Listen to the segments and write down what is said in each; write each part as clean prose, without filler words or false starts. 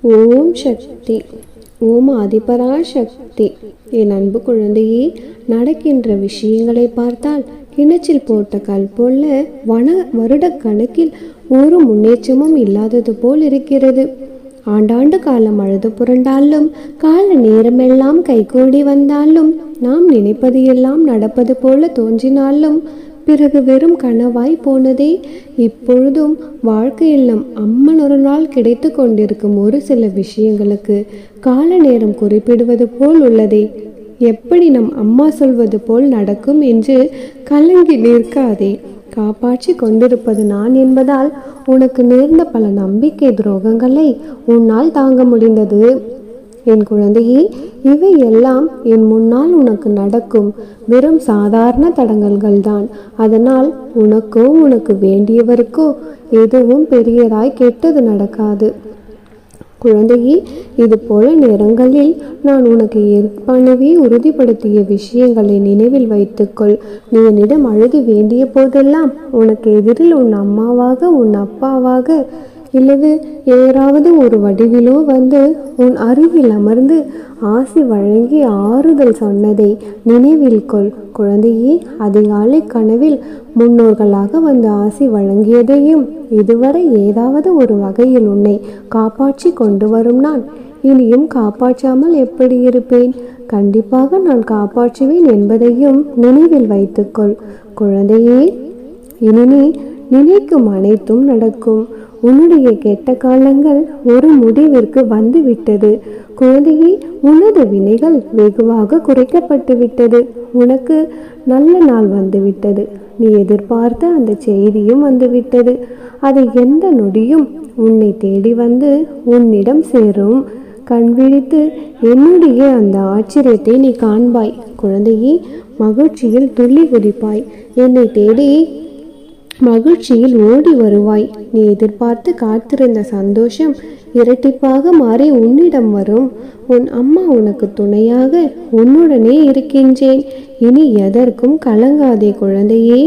ஓம் சக்தி. ஓம் ஆதிபரா சக்தி. என் அன்பு குழந்தையே, நடக்கின்ற விஷயங்களை பார்த்தால் கிணற்றில் போட்ட கல் போல வருட கணக்கில் ஒரு முன்னேற்றமும் இல்லாதது போல் இருக்கிறது. ஆண்டாண்டு காலம் அழுது புரண்டாலும், கால நேரமெல்லாம் கைகூடி வந்தாலும், நாம் நினைப்பது எல்லாம் நடப்பது போல தோன்றினாலும் பிறகு வெறும் கனவாய் போனதே. இப்பொழுதும் வாழ்க்கையில் நம் அம்மன் ஒரு நாள் கிடைத்து கொண்டிருக்கும் ஒரு சில விஷயங்களுக்கு கால நேரம் குறிப்பிடுவது போல் உள்ளதே. எப்படி நம் அம்மா சொல்வது போல் நடக்கும் என்று கலங்கி நிற்காதே. காப்பாற்றி கொண்டிருப்பது நான் என்பதால் உனக்கு நேர்ந்த பல நம்பிக்கை துரோகங்களை உன்னால் தாங்க முடிந்தது. என் குழந்தையே, இவை எல்லாம் என் முன்னால் உனக்கு நடக்கும் வெறும் சாதாரண தடங்கல்கள் தான். அதனால் உனக்கோ உனக்கு வேண்டியவருக்கோ எதுவும் பெரியதாய் கெட்டது நடக்காது. குழந்தையே, இது போல நேரங்களில் நான் உனக்கு ஏற்கனவே உறுதிப்படுத்திய விஷயங்களை நினைவில் வைத்துக்கொள். நீ என்னிடம் அழுது வேண்டிய போதெல்லாம் உனக்கு எதிரில் உன் அம்மாவாக, உன் அப்பாவாக, இல்லது யாராவது ஒரு வடிவிலோ வந்து உன் அருகில் அமர்ந்து ஆசி வழங்கி ஆறுதல் சொன்னதை நினைவில் கொள். குழந்தையே, அதிகாலை கனவில் முன்னோர்களாக வந்து ஆசி வழங்கியதையும், இதுவரை ஏதாவது ஒரு வகையில் உன்னை காப்பாற்றி கொண்டு வரும் நான் இனியும் காப்பாற்றாமல் எப்படி இருப்பேன்? கண்டிப்பாக நான் காப்பாற்றுவேன் என்பதையும் நினைவில் வைத்துக்கொள். குழந்தையே, இனி நீ நினைக்கும் அனைத்தும் நடக்கும். உன்னுடைய கெட்ட காலங்கள் ஒரு முடிவிற்கு வந்து விட்டது. குழந்தையே, உனது வினைகள் வெகுவாக குறைக்கப்பட்டு விட்டது. உனக்கு நல்ல நாள் வந்துவிட்டது. நீ எதிர்பார்த்த அந்த செய்தியும் வந்துவிட்டது. அதை எந்த நொடியும் உன்னை தேடி வந்து உன்னிடம் சேரும். கண் விழித்து என்னுடைய அந்த ஆச்சரியத்தை நீ காண்பாய். குழந்தையே, மகிழ்ச்சியில் துள்ளி குதிப்பாய். என்னை தேடி மகிழ்ச்சியில் ஓடி வருவாய். நீ எதிர்பார்த்து காத்திருந்த சந்தோஷம் இரட்டிப்பாக மாறி உன்னிடம் வரும். உன் அம்மா உனக்கு துணையாக உன்னுடனே இருக்கின்றேன். இனி எதற்கும் கலங்காதே குழந்தையே.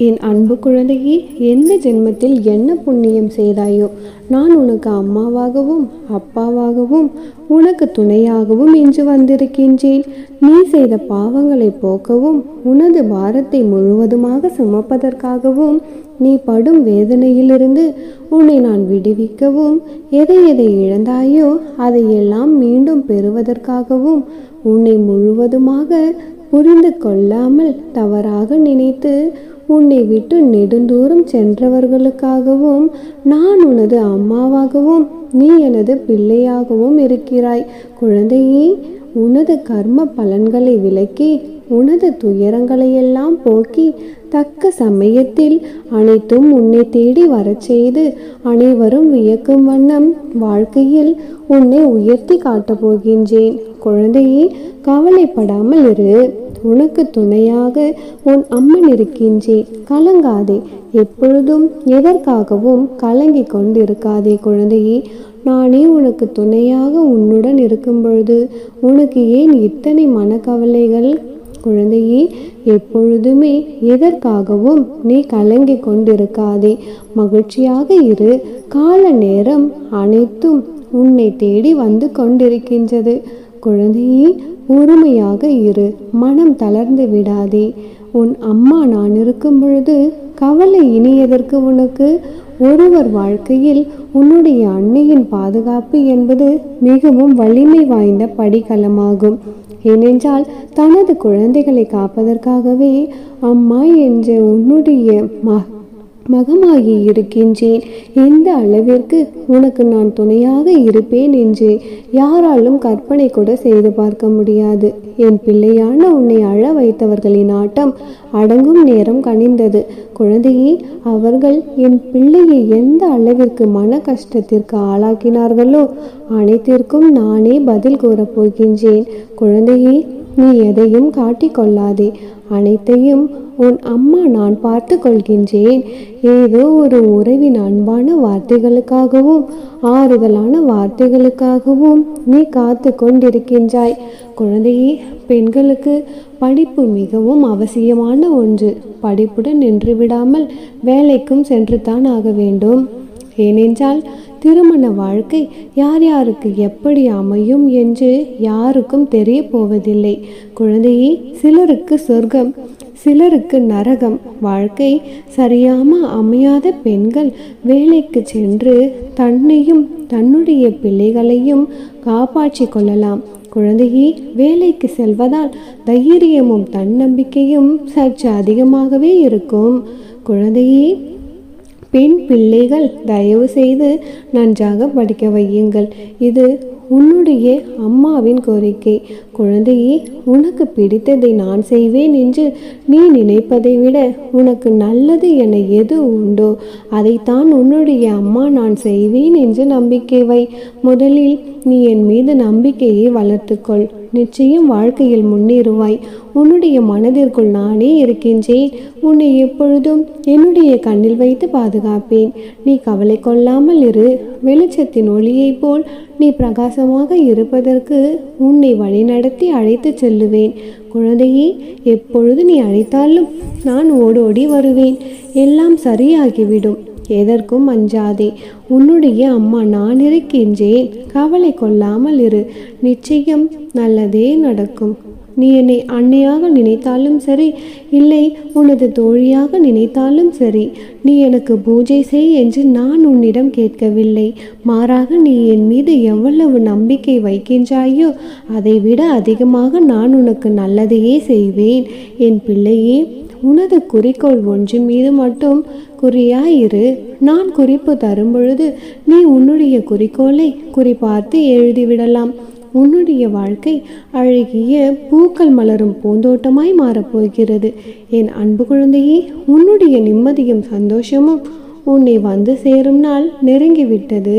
என் அன்பு குழந்தையே, எந்த ஜென்மத்தில் என்ன புண்ணியம் செய்தாயோ நான் உனக்கு அம்மாவாகவும் அப்பாவாகவும் உனக்கு துணையாகவும் இன்று வந்திருக்கின்றேன். நீ செய்த பாவங்களை போக்கவும், உனது பாரத்தை முழுவதுமாக சுமப்பதற்காகவும், நீ படும் வேதனையிலிருந்து உன்னை நான் விடுவிக்கவும், எதை எதை இழந்தாயோ அதையெல்லாம் மீண்டும் பெறுவதற்காகவும், உன்னை முழுவதுமாக புரிந்து கொள்ளாமல் தவறாக நினைத்து உன்னை விட்டு நெடுந்தூரம் சென்றவர்களுக்காகவும் நான் உனது அம்மாவாகவும் நீ எனது பிள்ளையாகவும் இருக்கிறாய். குழந்தையே, உனது கர்ம பலன்களை விலக்கி, உனது துயரங்களையெல்லாம் போக்கி, தக்க சமயத்தில் அனைத்தும் உன்னை தேடி வரச் செய்து, அனைவரும் வியக்கும் வண்ணம் வாழ்க்கையில் உன்னை உயர்த்தி காட்டப் போகின்றேன். குழந்தையே, கவலைப்படாமல் இரு. உனக்கு துணையாக உன் அம்மன் இருக்கின்றேன். கலங்காதே. எப்பொழுதும் எதற்காகவும் கலங்கி கொண்டிருக்காதே குழந்தையே. நானே உனக்கு துணையாக உன்னுடன் இருக்கும் பொழுது உனக்கு ஏன் இத்தனை மனக்கவலைகள்? குழந்தையே, எப்பொழுதுமே எதற்காகவும் நீ கலங்கி கொண்டிருக்காதே. மகிழ்ச்சியாக இரு. கால நேரம் அனைத்தும் உன்னை தேடி வந்து கொண்டிருக்கின்றது. குழந்தையே, பொறுமையாக இரு. மனம் தளர்ந்து விடாதே. உன் அம்மா நான் இருக்கும் பொழுது கவலை இனி எதற்கு உனக்கு? ஒருவர் வாழ்க்கையில் உன்னுடைய அன்னையின் பாதுகாப்பு என்பது மிகவும் வலிமை வாய்ந்த படிக்கலமாகும். ஏனென்றால் தனது குழந்தைகளை காப்பதற்காகவே அம்மா என்ற உன்னுடைய மகமாகி இருக்கின்றேன். எந்த அளவிற்கு உனக்கு நான் துணையாக இருப்பேன் என்று யாராலும் கற்பனை கூட செய்து பார்க்க முடியாது. என் பிள்ளையான உன்னை அழ வைத்தவர்களின் ஆட்டம் அடங்கும் நேரம் கனிந்தது. குழந்தையே, அவர்கள் என் பிள்ளையை எந்த அளவிற்கு மன கஷ்டத்திற்கு ஆளாக்கினார்களோ அனைத்திற்கும் நானே பதில் கூறப்போகின்றேன். குழந்தையே, நீ எதையும் காட்டிக்கொள்ளாதே. அனைத்தையும் உன் அம்மா நான் பார்த்து கொள்கின்றேன். ஏதோ ஒரு உறவின் அன்பான வார்த்தைகளுக்காகவும் ஆறுதலான வார்த்தைகளுக்காகவும் நீ காத்து கொண்டிருக்கின்றாய். குழந்தையே, பெண்களுக்கு படிப்பு மிகவும் அவசியமான ஒன்று. படிப்புடன் நின்று விடாமல் வேலைக்கும் சென்று தான் ஆக வேண்டும். ஏனென்றால் திருமண வாழ்க்கை யார் யாருக்கு எப்படி அமையும் என்று யாருக்கும் தெரிய போவதில்லை. குழந்தையே, சிலருக்கு சொர்க்கம், சிலருக்கு நரகம். வாழ்க்கை சரியாம அமையாத பெண்கள் வேலைக்கு சென்று தன்னையும் தன்னுடைய பிள்ளைகளையும் காப்பாற்றி கொள்ளலாம். குழந்தையே, வேலைக்கு செல்வதால் தைரியமும் தன்னம்பிக்கையும் சற்று அதிகமாகவே இருக்கும். குழந்தையே, பெண் பிள்ளைகள் தயவு செய்து நன்றாக படிக்க வையுங்கள். இது உன்னுடைய அம்மாவின் கோரிக்கை. குழந்தையே, உனக்கு பிடித்ததை நான் செய்வேன் என்று நீ நினைப்பதை விட உனக்கு நல்லது என எது உண்டோ அதைத்தான் உன்னுடைய அம்மா நான் செய்வேன் என்று நம்பிக்கை வை. முதலில் நீ என் மீது நம்பிக்கையை வளர்த்துக்கொள். நிச்சயம் வாழ்க்கையில் முன்னேறுவாய். உன்னுடைய மனதிற்குள் நானே இருக்கின்றேன். உன்னை எப்பொழுதும் என்னுடைய கண்ணில் வைத்து பாதுகாப்பேன். நீ கவலை கொள்ளாமல் இரு. வெளிச்சத்தின் ஒளியைப் போல் நீ பிரகாசமாக இருப்பதற்கு உன்னை வழிநடத்தி அழைத்து செல்லுவேன். குழந்தையே, எப்பொழுது நீ அழைத்தாலும் நான் ஓடோடி வருவேன். எல்லாம் சரியாகிவிடும். எதற்கும் அஞ்சாதே. உன்னுடைய அம்மா நான் இருக்கின்றேன். கவலை கொள்ளாமல் இரு. நிச்சயம் நல்லதே நடக்கும். நீ என்னை அன்னையாக நினைத்தாலும் சரி, இல்லை உனது தோழியாக நினைத்தாலும் சரி, நீ எனக்கு பூஜை செய் என்று நான் உன்னிடம் கேட்கவில்லை. மாறாக நீ என் மீது எவ்வளவு நம்பிக்கை வைக்கின்றாயோ அதைவிட அதிகமாக நான் உனக்கு நல்லதையே செய்வேன். என் பிள்ளையே, உனது குறிக்கோள் ஒன்றின் மீது மட்டும் குறியாயிரு. நான் குறிப்பு தரும் பொழுது நீ உன்னுடைய குறிக்கோளை குறிப்பார்த்து எழுதிவிடலாம். உன்னுடைய வாழ்க்கை அழகிய பூக்கள் மலரும் பூந்தோட்டமாய் மாறப்போகிறது. என் அன்பு குழந்தையே, உன்னுடைய நிம்மதியும் சந்தோஷமும் உன்னை வந்து சேரும் நாள் நெருங்கிவிட்டது.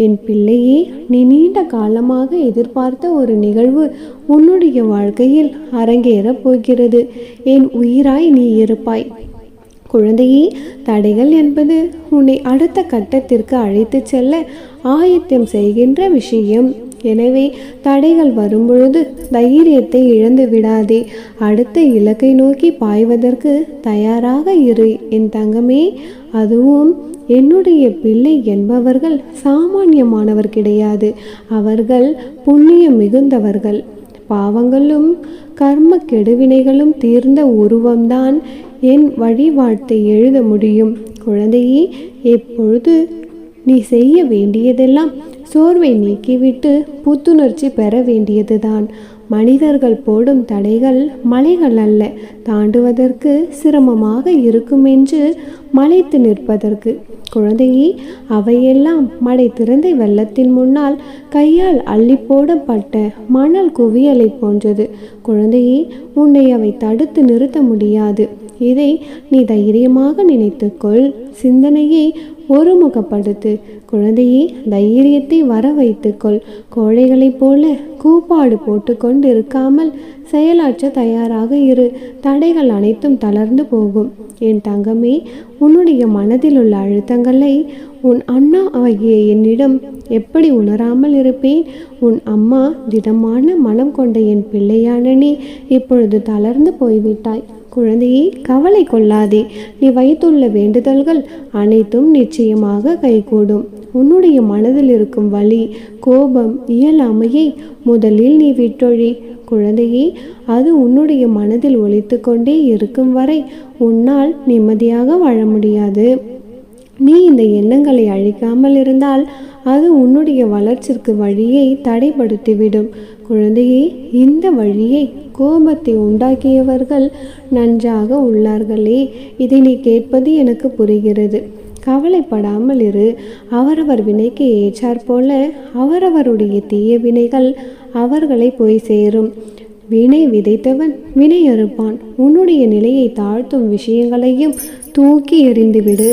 என் பிள்ளையே, நீ நீண்ட காலமாக எதிர்பார்த்த ஒரு நிகழ்வு உன்னுடைய வாழ்க்கையில் அரங்கேறப் போகிறது. என் உயிராய் நீ இருப்பாய். குழந்தையே, தடைகள் என்பது உன்னை அடுத்த கட்டத்திற்கு அழைத்து செல்ல ஆயத்தம் செய்கின்ற விஷயம். எனவே தடைகள் வரும்பொழுது தைரியத்தை இழந்து விடாதே. அடுத்த இலக்கை நோக்கி பாய்வதற்கு தயாராக இரு என் தங்கமே. அதுவும் என்னுடைய பிள்ளை என்பவர்கள் சாமானியமானவர் கிடையாது. அவர்கள் புண்ணியம் மிகுந்தவர்கள். பாவங்களும் கர்ம கெடுவினைகளும் தீர்ந்த உருவம்தான் என் வழிபாட்டை எழுத முடியும். குழந்தையே, எப்பொழுது நீ செய்ய வேண்டியதெல்லாம் சோர்வை நீக்கிவிட்டு புத்துணர்ச்சி பெற வேண்டியதுதான். மனிதர்கள் போடும் தடைகள் மலைகள் அல்ல, தாண்டுவதற்கு சிரமமாக இருக்கும் என்று மலைத்து நிற்பதற்கு. குழந்தையே, அவையெல்லாம் மடை திறந்த வெள்ளத்தின் முன்னால் கையால் அள்ளி போடப்பட்ட மணல் குவியலை போன்றது. குழந்தையே, உன்னை அவை தடுத்து நிறுத்த முடியாது. இதை நீ தைரியமாக நினைத்துக்கொள். சிந்தனையை ஒருமுகப்படுத்து. குழந்தையே, தைரியத்தை வர வைத்துக்கொள். கோழைகளைப் போல கூப்பாடு போட்டு கொண்டு இருக்காமல் செயலாற்ற தயாராக இரு. தடைகள் அனைத்தும் தளர்ந்து போகும். என் தங்கமே, உன்னுடைய மனதில் உள்ள அழுத்தங்களை உன் அண்ணா ஆகிய என்னிடம் எப்படி உணராமல் இருப்பேன்? உன் அம்மா திடமான மனம் கொண்ட என் பிள்ளையான நீ இப்பொழுது தளர்ந்து போய்விட்டாய். குழந்தையே, கவலை கொள்ளாதே. நீ வைத்துள்ள வேண்டுதல்கள் அனைத்தும் நிச்சயமாக கைகூடும். உன்னுடைய மனதில் இருக்கும் வலி, கோபம், இயலாமையை முதலில் நீ விட்டொழி. குழந்தையே, அது உன்னுடைய மனதில் ஒலித்து கொண்டே இருக்கும் வரை உன்னால் நிம்மதியாக வாழ முடியாது. நீ இந்த எண்ணங்களை அழிக்காமல் இருந்தால் அது உன்னுடைய வளர்ச்சிக்கு வழியை தடைப்படுத்திவிடும். குழந்தையே, இந்த வழியை கோபத்தை உண்டாக்கியவர்கள் நன்றாக உள்ளார்களே. இதை நீ கேட்பது எனக்கு புரிகிறது. கவலைப்படாமல் இரு. அவரவர் வினைக்கு ஏற்றாற் போல அவரவருடைய தீய வினைகள் அவர்களை போய் சேரும். வினை விதைத்தவன் வினை அறுப்பான். உன்னுடைய நிலையை தாழ்த்தும் விஷயங்களையும் தூக்கி எறிந்துவிடு.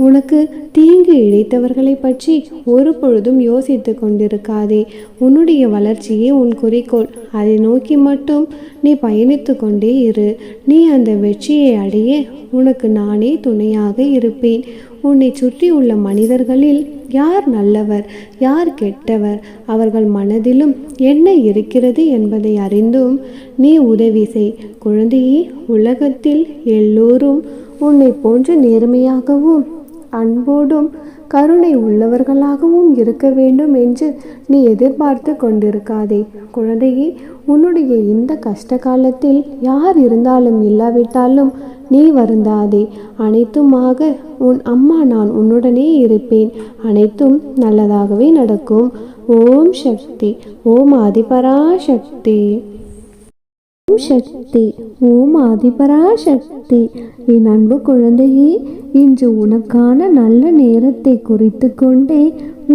உனக்கு தீங்கு இழைத்தவர்களை பற்றி ஒரு பொழுதும் யோசித்து கொண்டிருக்காதே. உன்னுடைய வளர்ச்சியே உன் குறிக்கோள். அதை நோக்கி மட்டும் நீ பயணித்து கொண்டே இரு. நீ அந்த வெற்றியை அடைய உனக்கு நானே துணையாக இருப்பேன். உன்னை சுற்றி உள்ள மனிதர்களில் யார் நல்லவர், யார் கெட்டவர், அவர்கள் மனதிலும் என்ன இருக்கிறது என்பதை அறிந்தும் நீ உதவி செய். குழந்தையே, உலகத்தில் எல்லோரும் உன்னை போன்ற நேர்மையாகவும் அன்போடும் கருணை உள்ளவர்களாகவும் இருக்க வேண்டும் என்று நீ எதிர்பார்த்து கொண்டிருக்காதே. குழந்தையே, உன்னுடைய இந்த கஷ்ட காலத்தில் யார் இருந்தாலும் இல்லாவிட்டாலும் நீ வருந்தாதே. அனைத்துமாக உன் அம்மா நான் உன்னுடனே இருப்பேன். அனைத்தும் நல்லதாகவே நடக்கும். ஓம் சக்தி. ஓம் ஆதிபராசக்தி. ஓம் சக்தி. ஓம் ஆதிபராசக்தி. என் அன்பு குழந்தையே, இன்று உனக்கான நல்ல நேரத்தை குறித்து கொண்டே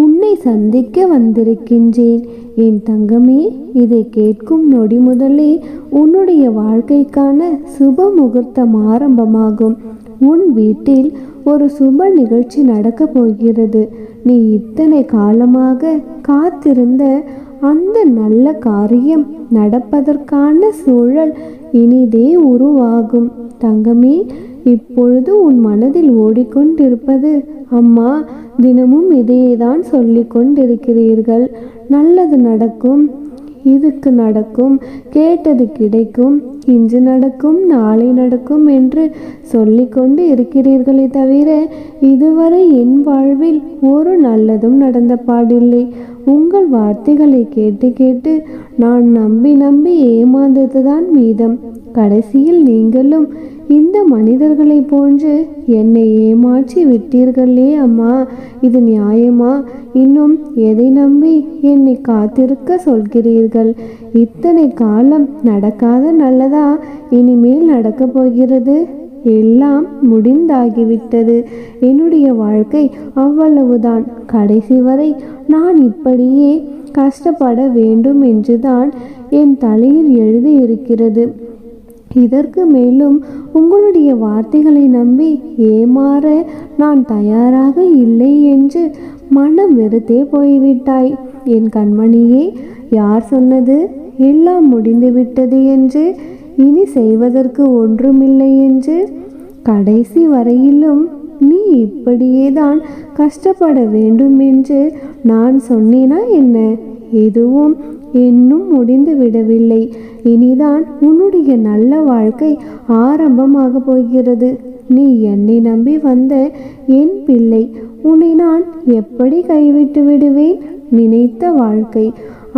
உன்னை சந்திக்க வந்திருக்கின்றேன். என் தங்கமே, இதை கேட்கும் நொடி முதலே உன்னுடைய வாழ்க்கைக்கான சுப முகூர்த்தம் ஆரம்பமாகும். உன் வீட்டில் ஒரு சுப நிகழ்ச்சி நடக்கப் போகிறது. நீ இத்தனை காலமாக காத்திருந்த அந்த நல்ல காரியம் நடப்பதற்கான சூழல் இனிதே உருவாகும். தங்கமே, இப்பொழுது உன் மனதில் ஓடிக்கொண்டிருப்பது, அம்மா தினமும் இதையேதான் சொல்லி கொண்டிருக்கிறீர்கள். நல்லது நடக்கும், இதுக்கு நடக்கும், கேட்டது கிடைக்கும், இன்று நடக்கும், நாளை நடக்கும் என்று சொல்லிக்கொண்டு இருக்கிறீர்களே தவிர இதுவரை என் வாழ்வில் ஒரு நல்லதும் நடந்த பாடில்லை. உங்கள் வார்த்தைகளை கேட்டு கேட்டு நான் நம்பி நம்பி ஏமாந்ததுதான் மீதம். கடைசியில் நீங்களும் இந்த மனிதர்களை போன்று என்னை ஏமாற்றி விட்டீர்களே அம்மா, இது நியாயமா? இன்னும் எதை நம்பி என்னை காத்திருக்க சொல்கிறீர்கள்? இத்தனை காலம் நடக்காத நல்லதா இனிமேல் நடக்கப் போகிறது? எல்லாம் முடிந்தாகிவிட்டது. என்னுடைய வாழ்க்கை அவ்வளவுதான். கடைசி வரை நான் இப்படியே கஷ்டப்பட வேண்டும் என்றுதான் என் தலையில் எழுதி இருக்கிறது. இதற்கு மேலும் உங்களுடைய வார்த்தைகளை நம்பி ஏமாற நான் தயாராக இல்லை என்று மனம் வெறுத்தே போய்விட்டாய். என் கண்மணியே, யார் சொன்னது எல்லாம் முடிந்துவிட்டது என்று, இனி செய்வதற்கு ஒன்றுமில்லை என்று? கடைசி வரையிலும் நீ இப்படியேதான் கஷ்டப்பட வேண்டும் என்று நான் சொன்னேனா என்ன? எதுவும் இன்னும் முடிந்து விடவில்லை. இனிதான் உன்னுடைய நல்ல வாழ்க்கை ஆரம்பமாக போகிறது. நீ என்னை நம்பி வந்த என் பிள்ளை, உன்னை நான் எப்படி கைவிட்டு விடுவேன்? நினைத்த வாழ்க்கை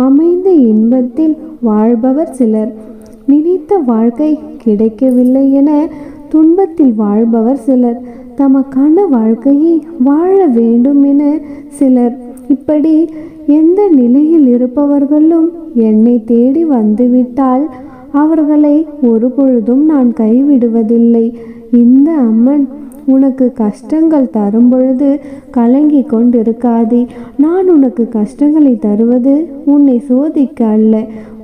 அமைந்த இன்பத்தில் வாழ்பவர் சிலர், நினைத்த வாழ்க்கை கிடைக்கவில்லை என துன்பத்தில் வாழ்பவர் சிலர், தமக்கான வாழ்க்கையை வாழ வேண்டும் என சிலர். இப்படி எந்த நிலையில் இருப்பவர்களும் என்னை தேடி வந்துவிட்டால் அவர்களை ஒரு பொழுதும் நான் கைவிடுவதில்லை. இந்த அம்மன் உனக்கு கஷ்டங்கள் தரும் பொழுது கலங்கி கொண்டிருக்காதே. நான் உனக்கு கஷ்டங்களை தருவது உன்னை சோதிக்க அல்ல,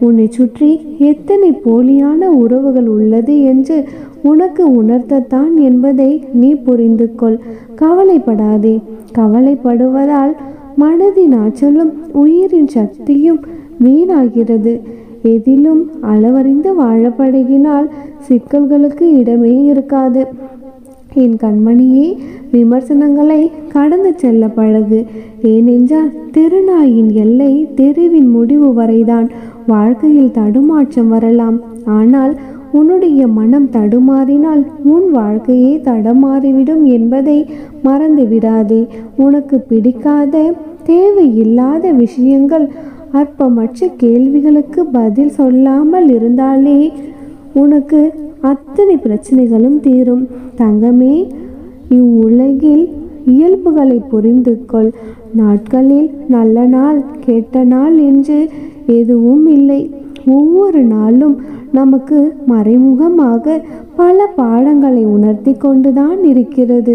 உன்னை சுற்றி எத்தனை போலியான உறவுகள் உள்ளது என்று உனக்கு உணர்த்தத்தான் என்பதை நீ புரிந்து கொள். கவலைப்படாதே. கவலைப்படுவதால் மனதின் ஆற்றலும் உயிரின் சக்தியும் வீணாகிறது. எதிலும் அளவறிந்து வாழப்பழகினால் சிக்கல்களுக்கு இடமே இருக்காது. என் கண்மணியே, விமர்சனங்களை கடந்து செல்ல பழகு. ஏனென்றால் திருநாயின் எல்லை தெருவின் முடிவு வரைதான். வாழ்க்கையில் தடுமாற்றம் வரலாம், ஆனால் உன்னுடைய மனம் தடுமாறினால் உன் வாழ்க்கையே தடமாறிவிடும் என்பதை மறந்து விடாதே. உனக்கு பிடிக்காத தேவையில்லாத விஷயங்கள், அற்பமற்ற கேள்விகளுக்கு பதில் சொல்லாமல் இருந்தாலே உனக்கு அத்தனை பிரச்சனைகளும் தீரும். தங்கமே, இவ்வுலகில் இயல்புகளை புரிந்து கொள். நாட்களில் நல்ல நாள் கெட்ட நாள் என்று எதுவும் இல்லை. ஒவ்வொரு நாளும் நமக்கு மறைமுகமாக பல பாடங்களை உணர்த்தி கொண்டுதான் இருக்கிறது.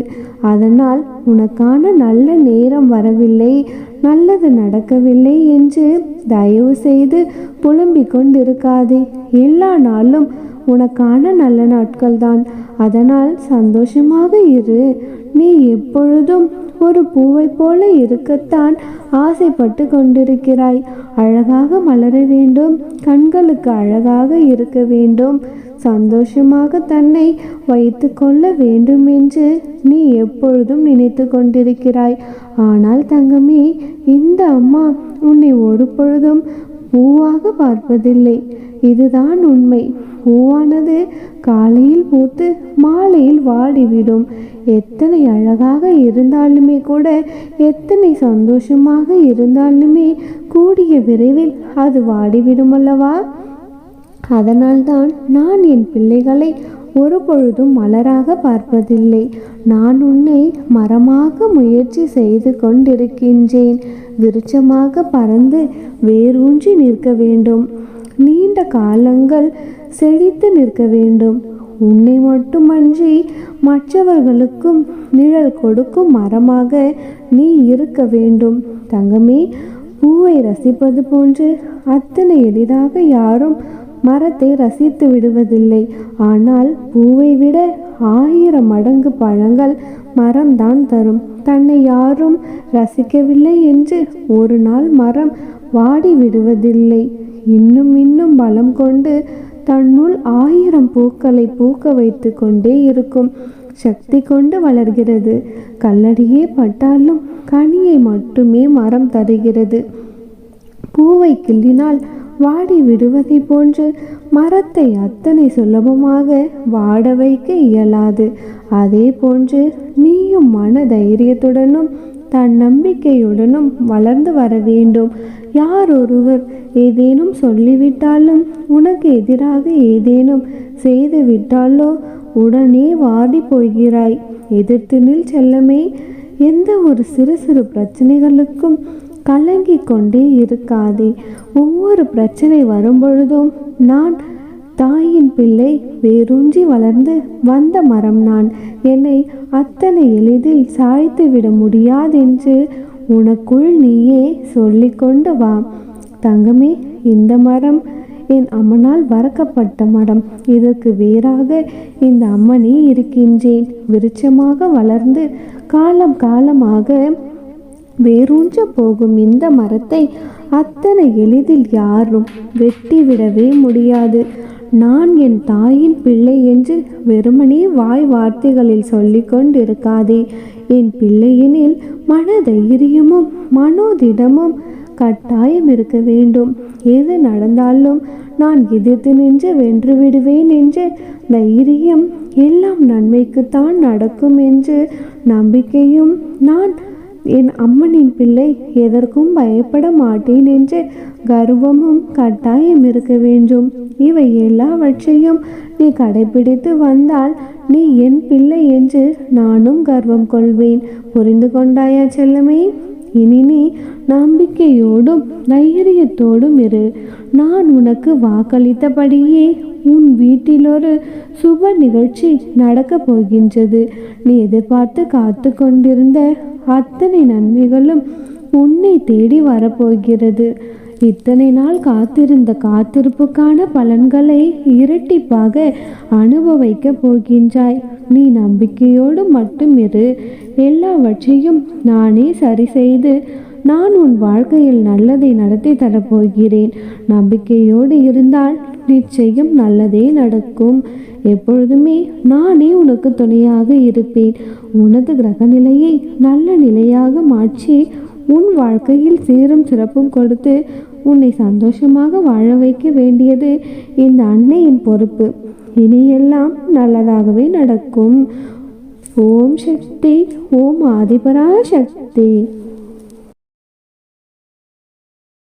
அதனால் உனக்கான நல்ல நேரம் வரவில்லை, நல்லது நடக்கவில்லை என்று தயவு செய்து புலம்பிக் கொண்டிருக்காதே. எல்லா நாளும் உனக்கான நல்ல நாட்கள் தான். அதனால் சந்தோஷமாக இரு. நீ எப்பொழுதும் ஒரு பூவை போல இருக்கத்தான் ஆசைப்பட்டு கொண்டிருக்கிறாய். அழகாக மலர வேண்டும், கண்களுக்கு அழகாக இருக்க வேண்டும், சந்தோஷமாக தன்னை வைத்து கொள்ள வேண்டும் என்று நீ எப்பொழுதும் நினைத்து கொண்டிருக்கிறாய். ஆனால் தங்கமே, இந்த அம்மா உன்னை ஒரு பொழுதும் பூவாக பார்ப்பதில்லை. இதுதான் உண்மை. பூவானது காலையில் பூத்து மாலையில் வாடிவிடும். எத்தனை அழகாக இருந்தாலுமே கூட, எத்தனை சந்தோஷமாக இருந்தாலுமே கூடிய விரைவில் அது வாடிவிடும் அல்லவா? அதனால்தான் நான் என் பிள்ளைகளை ஒரு பொழுதும் மலராக பார்ப்பதில்லை. நான் உன்னை மரமாக முயற்சி செய்து கொண்டிருக்கின்றேன். விருட்சமாக பறந்து வேரூன்றி நிற்க வேண்டும். நீண்ட காலங்கள் செழித்து நிற்க வேண்டும். உன்னை மட்டுமன்றி மற்றவர்களுக்கும் நிழல் கொடுக்கும் மரமாக நீ இருக்க வேண்டும். தங்கமே, பூவை ரசிப்பது போன்று அத்தனை எளிதாக யாரும் மரத்தை ரசித்து விடுவதில்லை. ஆனால் பூவை விட 1000 மடங்கு பழங்கள் மரம்தான் தரும். தன்னை யாரும் ரசிக்கவில்லை என்று ஒரு நாள் மரம் வாடி விடுவதில்லை. இன்னும் இன்னும் பலம் கொண்டு தன்னுள் 1000 பூக்களை பூக்க வைத்து கொண்டே இருக்கும். சக்தி கொண்டு வளர்கிறது. கல்லடியே பட்டாலும் கனியை மட்டுமே மரம் தருகிறது. பூவை கிள்ளினால் வாடி விடுவதை போன்று மரத்தை அத்தனை சுலபமாக வாட வைக்க இயலாது. அதே போன்று நீயும் மன தைரியத்துடனும் தன்னம்பிக்கையுடனும் வளர்ந்து வர வேண்டும். யார் ஒருவர் ஏதேனும் சொல்லிவிட்டாலும், உனக்கு எதிராக ஏதேனும் செய்து விட்டாலோ உடனே வாடி போகிறாய். எதிர்த்து நில் செல்லமே. எந்த ஒரு சிறு சிறு பிரச்சனைகளுக்கும் கலங்கி கொண்டே இருக்காதே. ஒவ்வொரு பிரச்சனை வரும்பொழுதும் நான் தாயின் பிள்ளை, வேரூன்றி வளர்ந்து வந்த மரம் நான். என்னை அத்தனை எளிதில் சாய்த்து விட முடியாதென்று உனக்குள் நீயே சொல்லிக்கொண்டு வா. தங்கமே, இந்த மரம் என் அம்மனால் வளர்க்கப்பட்ட மரம். இதற்கு வேறாக இந்த அம்மனே இருக்கின்றேன். விருட்சமாக வளர்ந்து காலம் காலமாக வேரூன்ற போகும் இந்த மரத்தை அத்தனை எளிதில் யாரும் வெட்டிவிடவே முடியாது. நான் என் தாயின் பிள்ளை என்று வெறுமனே வாய் வார்த்தைகளில் சொல்லிக் கொண்டிருக்காதே. என் பிள்ளையெனில் மன தைரியமும் மனோதிடமும் கட்டாயம் இருக்க வேண்டும். எது நடந்தாலும் நான் எதிர்த்து நின்று வென்று விடுவேன் என்ற தைரியம், எல்லாம் நன்மைக்குத்தான் நடக்கும் என்று நம்பிக்கையும், நான் என் அம்மனின் பிள்ளை, எதற்கும் பயப்பட மாட்டேன் என்ற கர்வமும் கட்டாயம் இருக்க வேண்டும். இவை எல்லாவற்றையும் நீ கடைபிடித்து வந்தால் நீ என் பிள்ளை என்று நானும் கர்வம் கொள்வேன். புரிந்து கொண்டாயா செல்லமே? இனி நீ நம்பிக்கையோடும் தைரியத்தோடும் இரு. நான் உனக்கு வாக்களித்தபடியே உன் வீட்டில் ஒரு சுப நிகழ்ச்சி நடக்கப் போகின்றது. நீ எதிர்பார்த்து காத்து கொண்டிருந்த அத்தனை நன்மைகளும் உன்னை தேடி வரப்போகிறது. இத்தனை நாள் காத்திருந்த காத்திருப்புக்கான பலன்களை இரட்டிப்பாக அனுபவிக்கப் போகின்றாய். நீ நம்பிக்கையோடு மட்டும் இரு. எல்லாவற்றையும் நானே சரி செய்து நான் உன் வாழ்க்கையில் நல்லதை நடத்தி தரப்போகிறேன். நம்பிக்கையோடு இருந்தால் நிச்சயம் நல்லதே நடக்கும். எப்பொழுதுமே நானே உனக்கு துணையாக இருப்பேன். உனது கிரக நிலையை நல்ல நிலையாக மாற்றி உன் வாழ்க்கையில் சீரும் சிறப்பும் கொடுத்து உன்னை சந்தோஷமாக வாழ வைக்க வேண்டியது இந்த அன்னையின் பொறுப்பு. இனியெல்லாம் நல்லதாகவே நடக்கும். ஓம் சக்தி, ஓம் ஆதிபரா சக்தி.